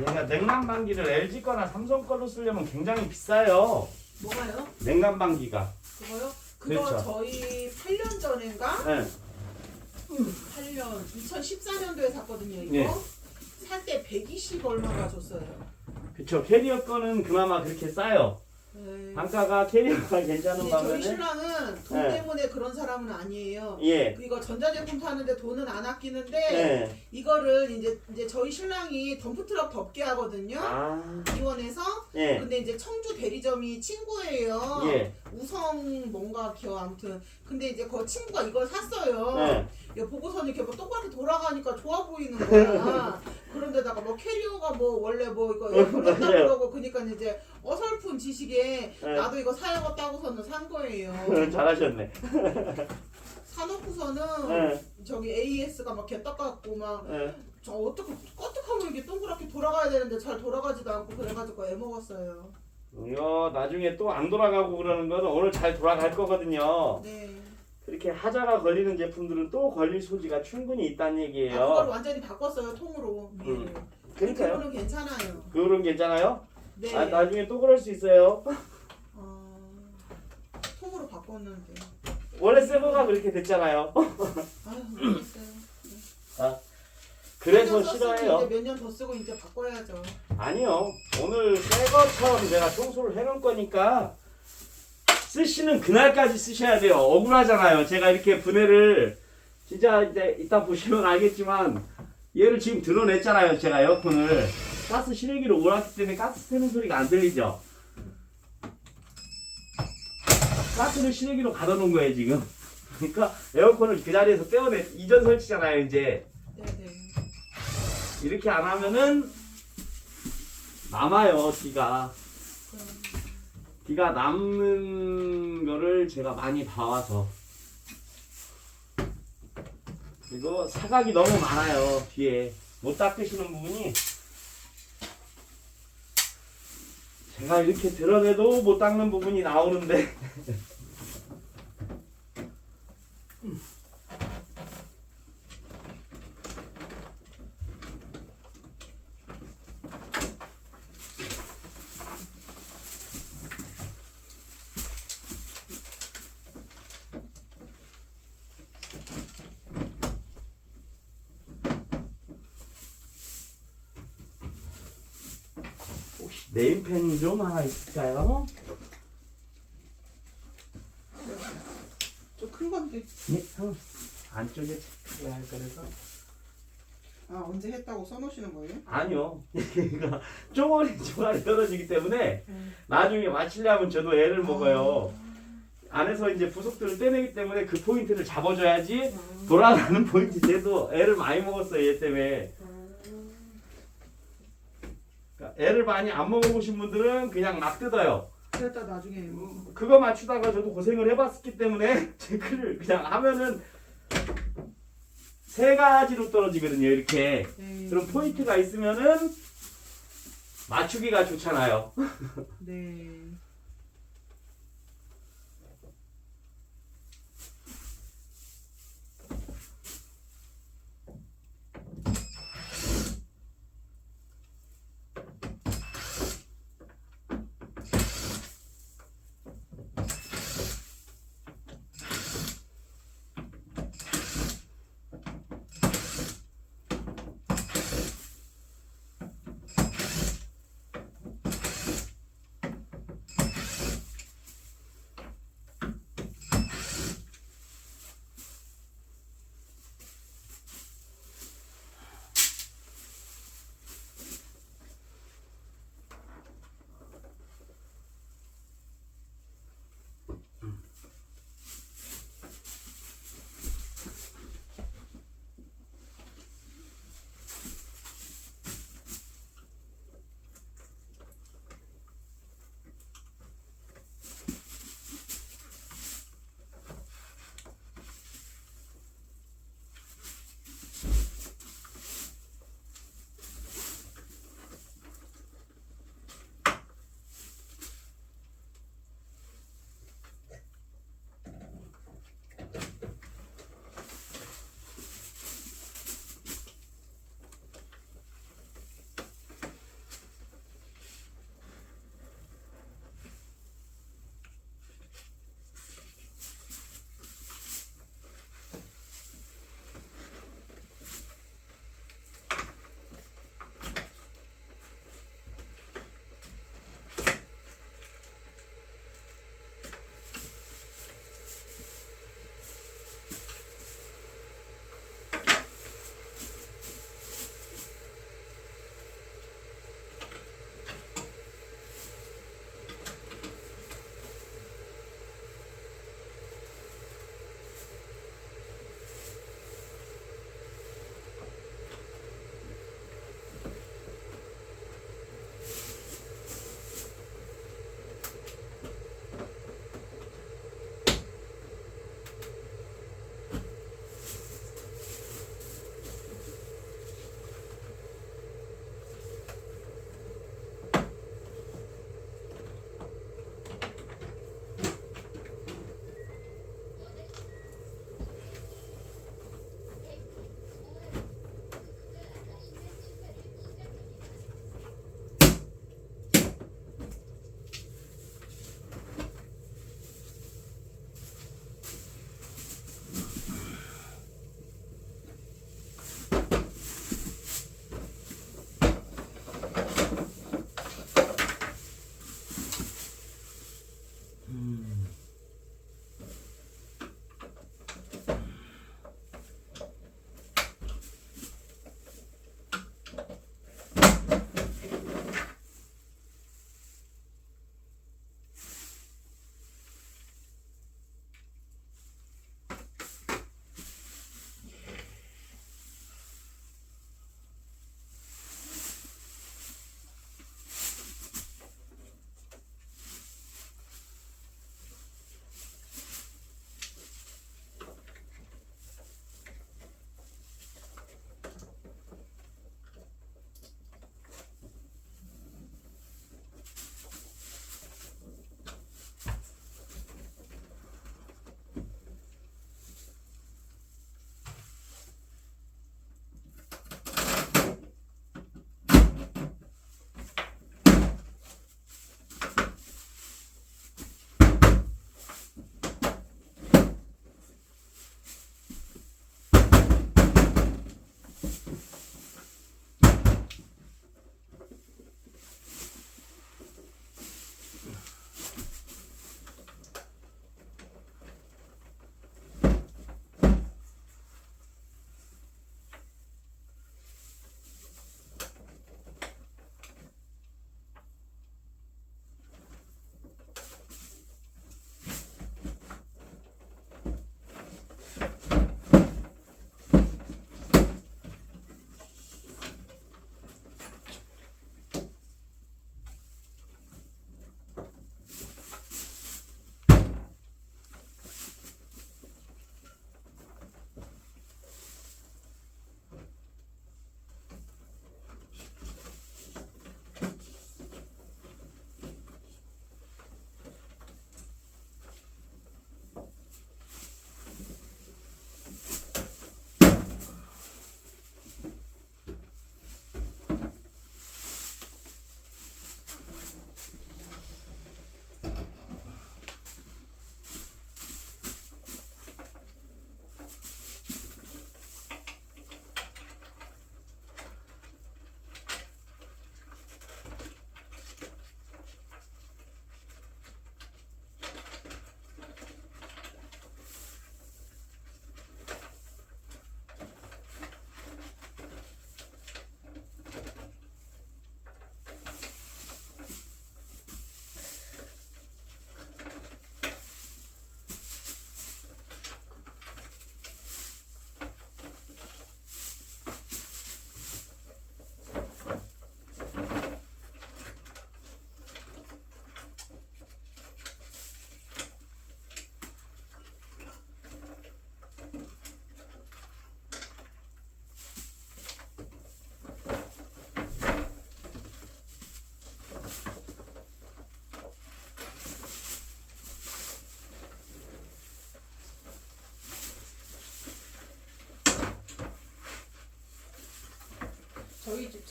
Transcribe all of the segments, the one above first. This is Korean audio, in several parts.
얘가 냉난방기를 LG 거나 삼성 걸로 쓰려면 굉장히 비싸요. 뭐가요? 냉난방기가. 그거요? 그거 그렇죠. 저희 8년 전인가? 네. 8년 2014년도에 샀거든요. 이거 네. 살 때 120 얼마가 줬어요. 그쵸. 캐리어 거는 그나마 그렇게 싸요. 네. 단가가 캐리어가 괜찮은 근데 저희 반면에. 신랑은 돈 네. 때문에 그런 사람은 아니에요. 예. 이거 전자제품 사는데 돈은 안 아끼는데 예. 이거를 이제 저희 신랑이 덤프트럭 덮개 하거든요. 아. 이원에서. 예. 근데 이제 청주 대리점이 친구예요. 예. 우성 뭔가 기억 아무튼. 근데 이제 그 친구가 이걸 샀어요. 예. 야, 보고서는 이렇게 뭐 동그랗게 돌아가니까 좋아 보이는 거야. 그런데다가 뭐 캐리어가 뭐 원래 뭐 이거 에어컨 한다 맞아요. 그러고 그러니까 이제 어설픈 지식에 네. 나도 이거 사야겠다고서는 산 거예요. 잘하셨네. 사놓고서는 예. 저기 AS가 막 개떡 같고 막 예. 저 어떻게 꺼뜩하면 이게 동그랗게 돌아가야 되는데 잘 돌아가지도 않고 그래가지고 애먹었어요. 이거 나중에 또 안 돌아가고 그러는 거는 오늘 잘 돌아갈 거거든요. 네. 그렇게 하자가 걸리는 제품들은 또 걸릴 소지가 충분히 있다는 아, 얘기예요. 그걸 완전히 바꿨어요 통으로. 그러니까요. 그거는 괜찮아요. 그거는 괜찮아요? 네. 아, 나중에 또 그럴 수 있어요. 통으로 바꿨는데. 원래 새 거가 그렇게 됐잖아요. 아유 모르겠어요. 아, 그래서 몇년 썼으면 싫어해요. 이제 몇 년 더 쓰고 이제 바꿔야죠. 아니요. 오늘 새 것처럼 제가 청소를 해놓을 거니까 쓰시는 그날까지 쓰셔야 돼요. 억울하잖아요. 제가 이렇게 분해를 진짜 이제 이따 보시면 알겠지만 얘를 지금 드러냈잖아요. 제가 에어컨을 가스 실외기로 몰았기 때문에 가스 새는 소리가 안 들리죠. 가스를 실외기로 가둬 놓은 거예요 지금. 그러니까 에어컨을 그 자리에서 떼어내 이전 설치잖아요 이제. 네네. 이렇게 안 하면은 남아요 티가. 티가 남는 거를 제가 많이 봐와서. 그리고 사각이 너무 많아요 뒤에 못 닦으시는 부분이. 제가 이렇게 드러내도 못 닦는 부분이 나오는데 혹시 네임펜 좀 하나 있을까요? 좀 큰 건데. 네, 안쪽에 체크해야 할 거라서. 아 언제 했다고 써놓으시는 거예요? 아니요. 그러니까 쪼가리 떨어지기 때문에 나중에 맞추려면 저도 애를 먹어요. 안에서 이제 부속들을 떼내기 때문에 그 포인트를 잡아줘야지 돌아가는 포인트. 쟤도 애를 많이 먹었어요 얘 때문에. 그러니까 애를 많이 안 먹어보신 분들은 그냥 막 뜯어요. 그랬다 나중에 그거 맞추다가 저도 고생을 해봤기 때문에 체크를 그냥 하면은 세 가지로 떨어지거든요 이렇게. 네. 그런 포인트가 있으면은 맞추기가 좋잖아요. 네.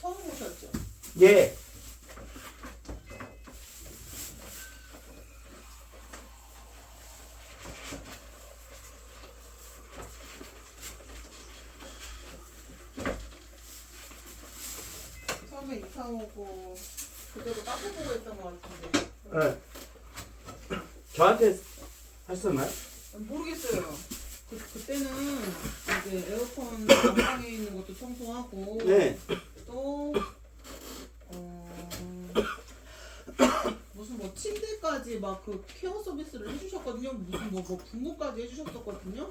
처음 오셨죠? 예. 처음에 이사 오고 그대로 카페 보고 있던 것 같은데. 네. 저한테 하셨나요? 모르겠어요. 그때는 이제 에어컨 안방에 있는 것도 청소하고 네. 또 무슨 뭐 침대까지 막 그 케어 서비스를 해주셨거든요. 무슨 뭐 분무까지 해주셨었거든요.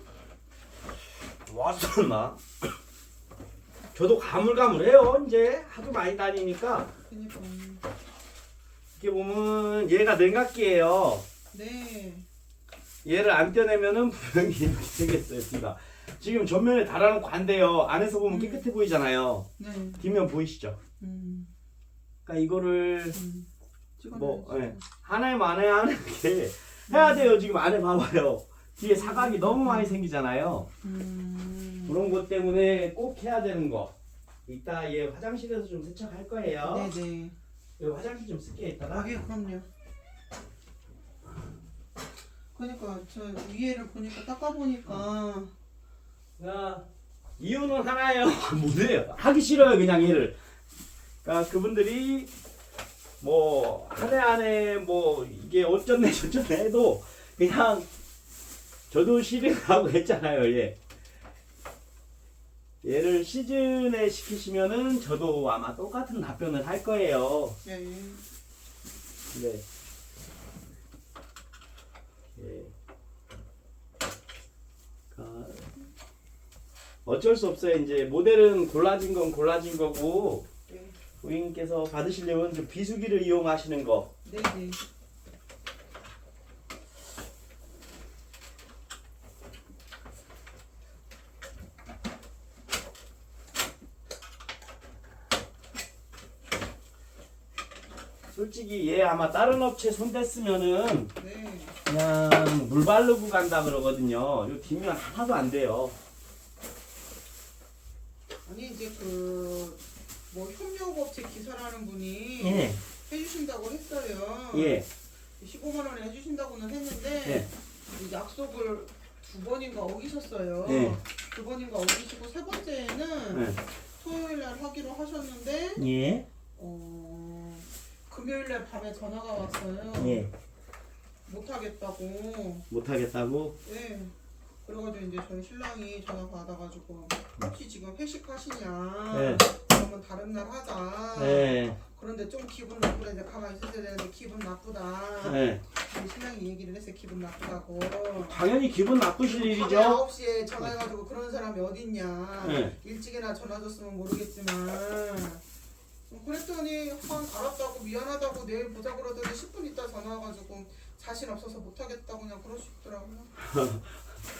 왔었나? 저도 가물가물해요. 이제 하도 많이 다니니까. 그니까 이렇게 보면 얘가 냉각기예요. 네. 얘를 안 떼내면은 분명히 이렇게 생겼어요. 뒤가. 지금 전면에 달아놓고 안 돼요. 안에서 보면 깨끗해 보이잖아요. 네. 뒷면 보이시죠? 그러니까 이거를 뭐 하나에 만에 하는 게 해야 돼요. 지금 안에 봐봐요. 뒤에 사각이 너무 많이 생기잖아요. 그런 것 때문에 꼭 해야 되는 거. 이따 얘 화장실에서 좀 세척할 거예요. 네네. 여기 화장실 좀 쓸게 이따가. 아, 예, 그럼요. 그러니까 저 위에를 보니까 닦아보니까 야, 이유는 하나예요. 뭐예요? 하기 싫어요 그냥 얘를. 그러니까 그분들이 뭐 한 해 안에 뭐 이게 어쩌네 저쩌네 해도 그냥 저도 싫어하고 했잖아요. 얘를 시즌에 시키시면은 저도 아마 똑같은 답변을 할 거예요. 예. 네. 예. 어쩔 수 없어요. 이제 모델은 골라진 건 골라진 거고 네. 고객님께서 받으시려면 좀 비수기를 이용하시는 거. 네네. 솔직히 얘 아마 다른 업체 손댔으면은 네. 그냥 물 바르고 간다 그러거든요. 요 뒷면 하나도 안 돼요. 아니 이제 그 뭐 협력업체 기사라는 분이 예. 해주신다고 했어요. 예. 15만 원에 해주신다고는 했는데 예. 이 약속을 2번인가 어기셨어요. 예. 2번인가 어기시고 세 번째는 예. 토요일 날 하기로 하셨는데 예. 금요일 날 밤에 전화가 왔어요. 예. 못 하겠다고. 못 하겠다고. 네. 그래가지고 이제 저희 신랑이 전화 받아가지고 혹시 지금 회식하시냐? 네. 그러면 다른 날 하자. 네. 그런데 좀 기분 나쁘다. 이제 가만히 있어야 되는데 기분 나쁘다. 네. 우리 신랑이 얘기를 했어요. 기분 나쁘다고. 당연히 기분 나쁘실 밤에 일이죠. 9시에 전화해가지고 그런 사람이 어딨냐. 네. 일찍이나 전화 줬으면 모르겠지만. 그랬더니 알았다고 미안하다고 내일 보자 그러더니 10분 있다 전화 와가지고 자신 없어서 못하겠다고 그냥 그러시더라고요.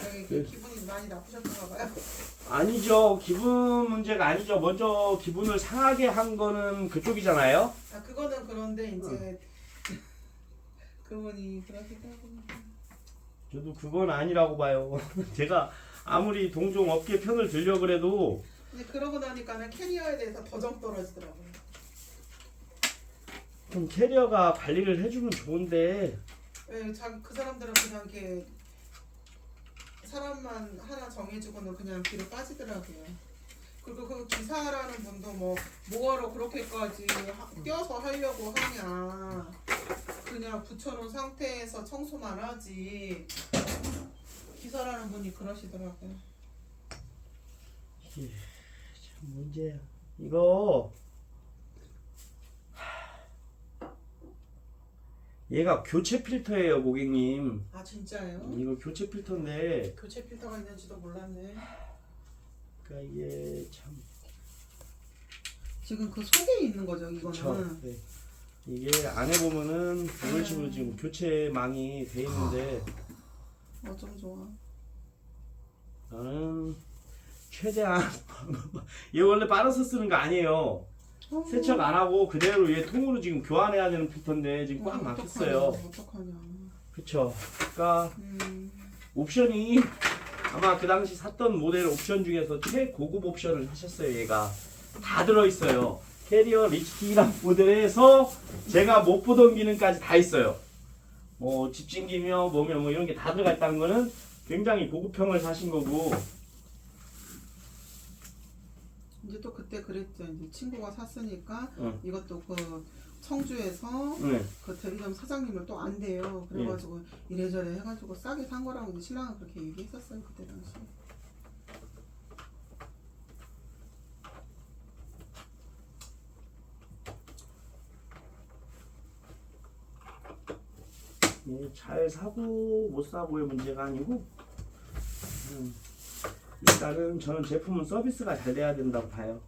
네, 기분이 많이 나쁘셨던가 봐요. 아니죠. 기분 문제가 아니죠. 먼저 기분을 상하게 한 거는 그쪽이잖아요. 아 그거는 그런데 이제 그분이 그러시더라고요. 저도 그건 아니라고 봐요. 제가 아무리 동종 업계 편을 들려 그래도 근데 그러고 나니까는 캐리어에 대해서 더 정 떨어지더라고요. 좀 캐리어가 관리를 해주면 좋은데 네, 그 사람들은 그냥 이렇게 사람만 하나 정해주고는 그냥 뒤로 빠지더라고요. 그리고 그 기사라는 분도 뭐하러 그렇게까지 뛰어서 하려고 하냐. 그냥 붙여놓은 상태에서 청소만 하지. 기사라는 분이 그러시더라고요. 참 문제야. 이거 얘가 교체 필터예요, 고객님. 아 진짜요? 이거 교체 필터인데 교체 필터가 있는지도 몰랐네. 그러니까 이게 참 지금 그 속에 있는 거죠, 이거는. 그쵸. 네. 이게 안에 보면은 이런 식으로 지금 교체망이 돼 있는데 어쩜 좋아. 나는 최대한 얘 원래 빨아서 쓰는 거 아니에요. 세척 안 하고 그대로 얘 통으로 지금 교환해야 되는 필터인데 지금 꽉 막혔어요. 어떡하냐. 그쵸. 그러니까 옵션이 아마 그 당시 샀던 모델 옵션 중에서 최고급 옵션을 하셨어요. 얘가 다 들어있어요. 캐리어 리치티랑 모델에서 제가 못 보던 기능까지 다 있어요. 뭐 집진기며 뭐며 뭐 이런 게 다 들어가 있다는 거는 굉장히 고급형을 사신 거고. 이제 또 그때 그랬죠. 이제 친구가 샀으니까 응. 이것도 그 청주에서 네. 그 대리점 사장님을 또 안 돼요. 그래가지고 이래저래 해가지고 싸게 산 거라고 이제 신랑은 그렇게 얘기했었어요 그때 당시. 잘 사고 못 사고의 문제가 아니고 일단은 저는 제품은 서비스가 잘 돼야 된다고 봐요.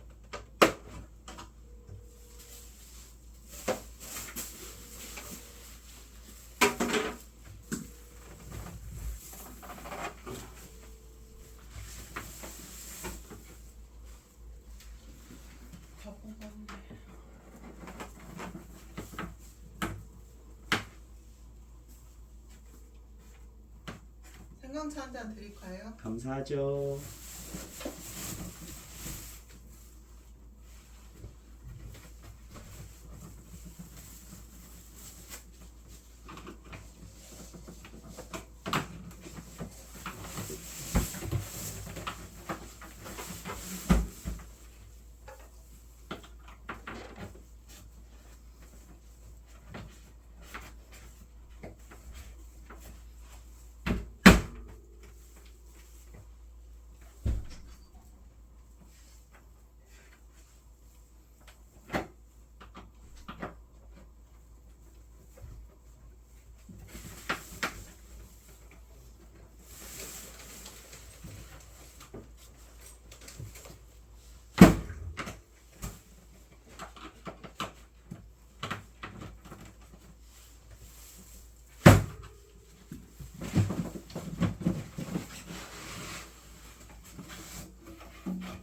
생강차 한 잔 드릴까요? 감사하죠.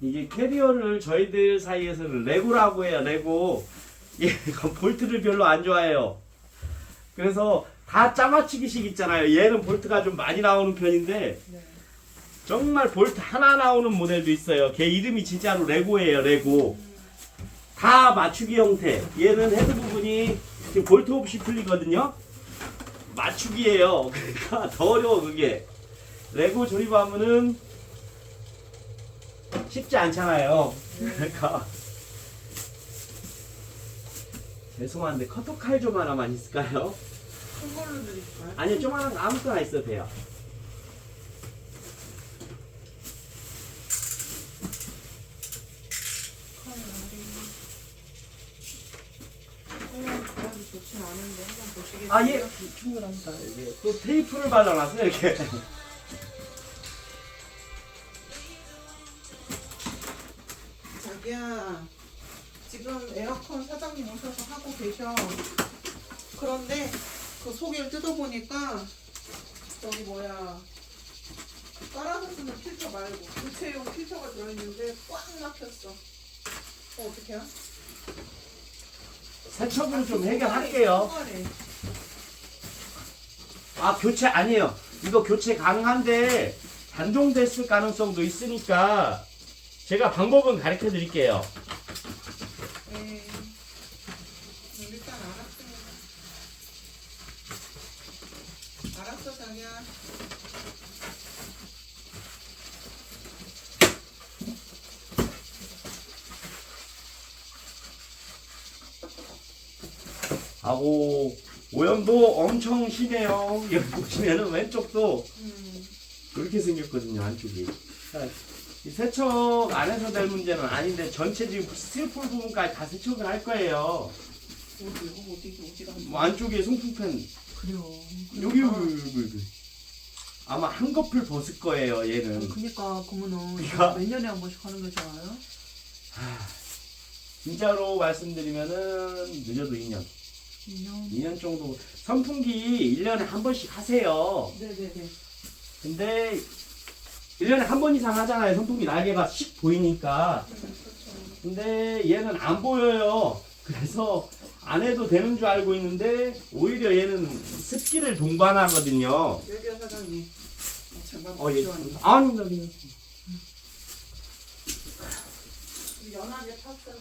이게 캐리어를 저희들 사이에서는 레고라고 해요. 레고. 얘가 볼트를 별로 안 좋아해요. 그래서 다 짜맞추기식 있잖아요. 얘는 볼트가 좀 많이 나오는 편인데 네. 정말 볼트 하나 나오는 모델도 있어요. 걔 이름이 진짜로 레고예요. 레고. 다 맞추기 형태. 얘는 헤드 부분이 지금 볼트 없이 풀리거든요. 맞추기예요. 그러니까 더 어려워 그게. 레고 조립하면은 쉽지 않잖아요. 그러니까 죄송한데 커터칼 좀 하나만 있을까요? 큰 걸로 드릴까요? 아니요, 좀 하나 아무거나 있어도 돼요. 그다지 좋진 않은데 한번 보시겠어요? 아, 예, 충분합니다. 이게 또 테이프를 발라놨어요, 이렇게. 자기야, 지금 에어컨 사장님 오셔서 하고 계셔. 그런데 그 속을 뜯어보니까 저기 뭐야 깔아서 쓰는 필터 말고 교체용 필터가 들어있는데 꽉 막혔어. 어떡해요? 세척은 좀 해결할게요. 통화래. 아, 교체 아니에요. 이거 교체 가능한데 단종됐을 가능성도 있으니까 제가 방법은 가르쳐 드릴게요. 네. 일단 알았습니다. 알았어, 자기야. 하고 오염도 엄청 심해요. 여기 보시면은 왼쪽도 이렇게 생겼거든요, 안쪽이. 이 세척 안 해서 될 문제는 아닌데 전체 지금 스티로폼 부분까지 다 세척을 할 거예요. 어디가 뭐 안쪽에 송풍팬 그래요. 여기. 아마 한꺼풀 벗을 거예요, 얘는. 그니까 그러면은 그러니까. 몇 년에 한 번씩 하는 게 좋아요? 진짜로 말씀드리면은 늦어도 2년. 2년 정도. 선풍기 1년에 한 번씩 하세요. 네네네. 근데 1년에 한 번 이상 하잖아요. 선풍기 날개가 씩 보이니까. 근데 얘는 안 보여요. 그래서 안 해도 되는 줄 알고 있는데 오히려 얘는 습기를 동반하거든요. 여기요 사장님. 잠깐 예. 보시죠. 아닙니다. 연하게 탔어요.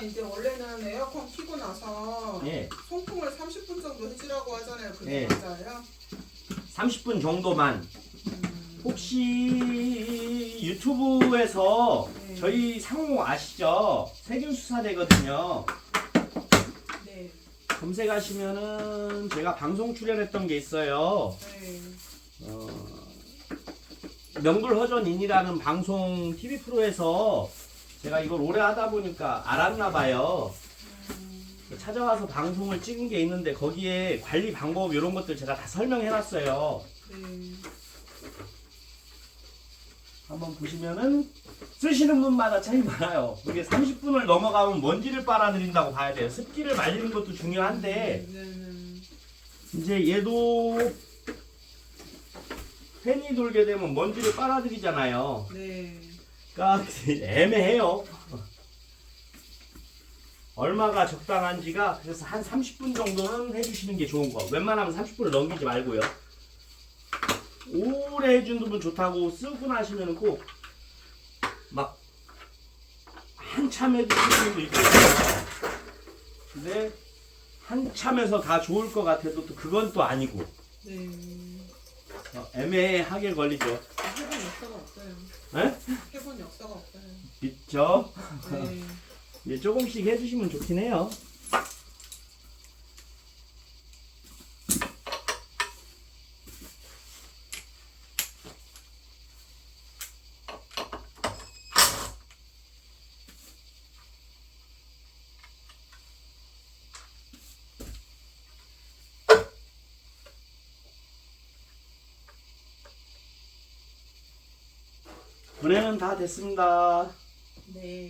이제 원래는 에어컨 켜고 나서 예. 송풍을 30분 정도 해주라고 하잖아요. 그게 예. 맞아요? 30분 정도만. 음, 혹시 유튜브에서 네. 저희 상호 아시죠? 세균수사대거든요. 네. 검색하시면은 제가 방송 출연했던 게 있어요. 네. 명불허전인이라는 방송 TV 프로에서 제가 이걸 오래 하다 보니까 알았나 봐요. 찾아와서 방송을 찍은 게 있는데 거기에 관리 방법 이런 것들 제가 다 설명해 놨어요. 네. 한번 보시면은 쓰시는 분마다 차이 많아요. 이게 30분을 넘어가면 먼지를 빨아들인다고 봐야 돼요. 습기를 말리는 것도 중요한데 네. 이제 얘도 팬이 돌게 되면 먼지를 빨아들이잖아요. 네. 그러니까 애매해요. 얼마가 적당한지가. 그래서 한 30분 정도는 해주시는 게 좋은 거. 웬만하면 30분을 넘기지 말고요. 오래 해준 분 좋다고 쓰고 나시면 꼭 막 한참 해주시는 분도 있거든요. 근데 한참에서 다 좋을 것 같아도 또 그건 또 아니고 네. 애매하게 걸리죠. 해본 역사가 없어요. 에? 해본 역사가 없어요. 있죠? 네. 예, 조금씩 해주시면 좋긴 해요. 분해는 다 됐습니다. 네.